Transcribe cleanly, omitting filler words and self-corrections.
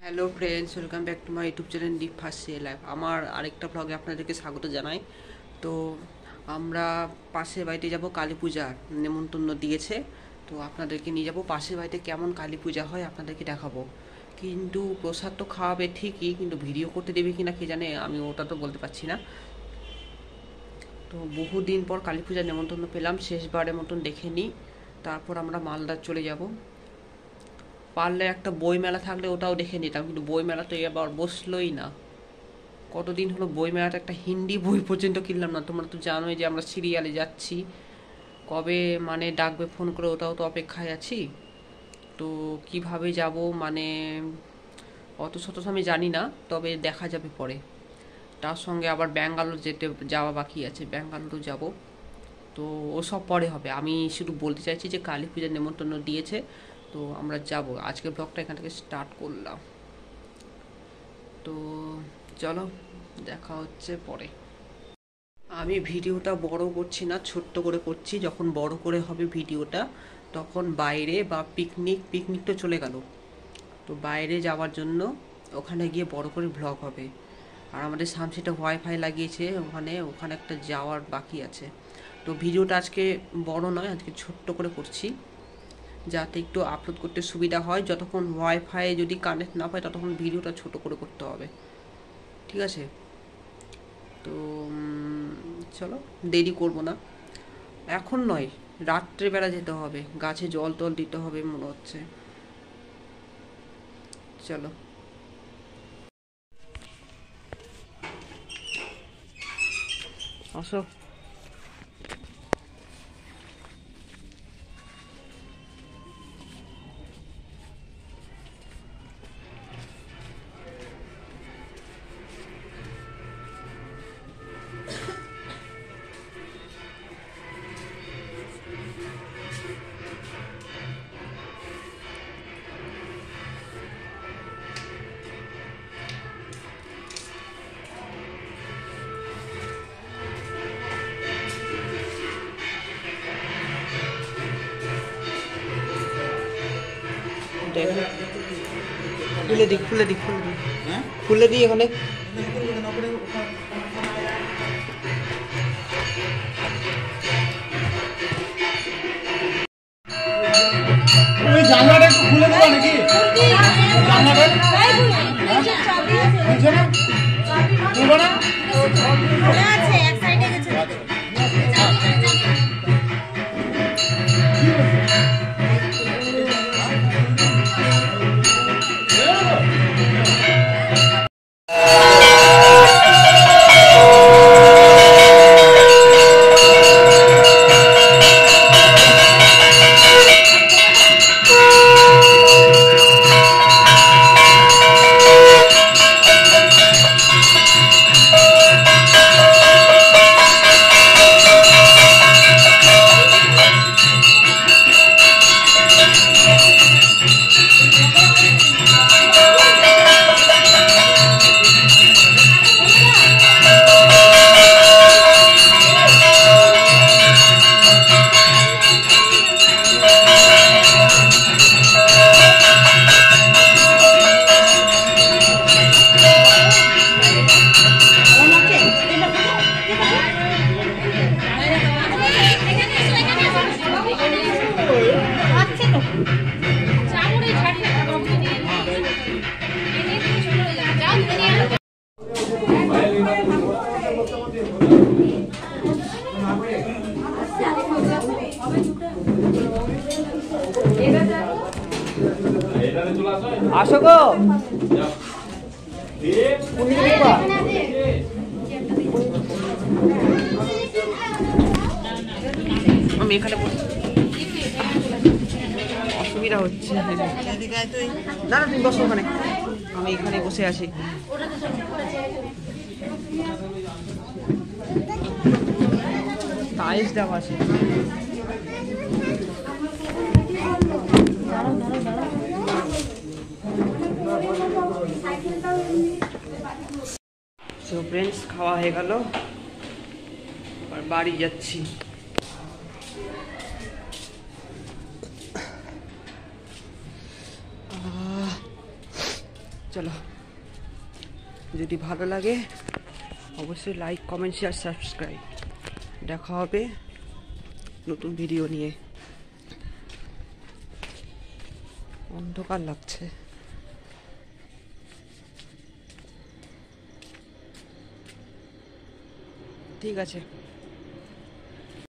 Hello friends, welcome back to my YouTube channel deep first say life. আমার আরেকটা ব্লগে আপনাদেরকে স্বাগত জানাই। তো আমরা পাশের বাড়িতে যাব, কালী পূজার নেমন্তন্ন দিয়েছে। তো আপনাদেরকে নিয়ে যাব পাশের বাড়িতে কেমন কালী পূজা হয় আপনাদেরকে দেখাবো। কিন্তু প্রসাদ তো খাওয়াবে ঠিকই, কিন্তু ভিডিও করতে দেবে কি না কে জানে, আমি ওটা তো বলতে পারছি না। তো বহুদিন পর কালী পূজার নেমন্তন্ন পেলাম, শেষবারের মতন দেখে নিই, তারপর আমরা মালদার চলে যাব। পারলে একটা বই মেলা থাকলে ওটাও দেখে নিতাম, কিন্তু বই মেলা তো এবার বসলোই না। কতদিন হলো বই মেলাটা, একটা হিন্দি বই পর্যন্ত কিনলাম না। তোমরা তো জানোই যে আমরা সিরিয়ালে যাচ্ছি, কবে মানে ডাকবে ফোন করে, ওটাও তো অপেক্ষায় আছি। তো কিভাবে যাব মানে অত শত আমি জানি না, তবে দেখা যাবে পরে। তার সঙ্গে আবার ব্যাঙ্গালোর যাওয়া বাকি আছে, ব্যাঙ্গালোর যাব। তো ওসব পরে হবে। আমি শুধু বলতে চাইছি যে কালী পূজার নেমন্তন্ন দিয়েছে, তো আমরা যাব। আজকের ব্লগটা এখান থেকে স্টার্ট করলাম। তো চলো, দেখা হচ্ছে পরে। আমি ভিডিওটা বড় করছি না, ছোট্ট করে করছি। যখন বড় করে হবে ভিডিওটা, তখন বাইরে বা পিকনিক তো চলে গেল, তো বাইরে যাওয়ার জন্য ওখানে গিয়ে বড় করে ব্লগ হবে। আর আমাদের সামসিটা ওয়াইফাই লাগিয়েছে, ওখানে একটা যাওয়ার বাকি আছে। তো ভিডিওটা আজকে বড় নয়, আজকে ছোট্ট করে করছি, যাতে একটু আপলোড করতে সুবিধা হয়। যতক্ষণ ওয়াইফাই যদি কানেক্ট না পায়, ততক্ষণ ভিডিওটা ছোট করে করতে হবে, ঠিক আছে? তো চলো, দেরি করব না। এখন নয়, রাত্রেবেলা যেতে হবে, গাছে জল টল দিতে হবে মনে হচ্ছে। চলো। আসো। খুলে দিই খুলে দিই এখানে। জানলাটা একটু খুলে দেবো নাকি? জানলাটা খুলবো না? আছে এক সাইডে গেছে। আসো গো। আমি এখানে অসুবিধা হচ্ছে না, না তুমি বসো ওখানে, আমি এখানে বসে আছি। টাইলস দেওয়া আছে। সো ফ্রেন্ডস, খাওয়া হয়ে গেল, আর বাড়ি যাচ্ছি। চলো, যদি ভালো লাগে অবশ্যই লাইক, কমেন্ট, শেয়ার, সাবস্ক্রাইব। দেখা হবে নতুন ভিডিও নিয়ে। অন্ধকার লাগছে। ঠিক আছে।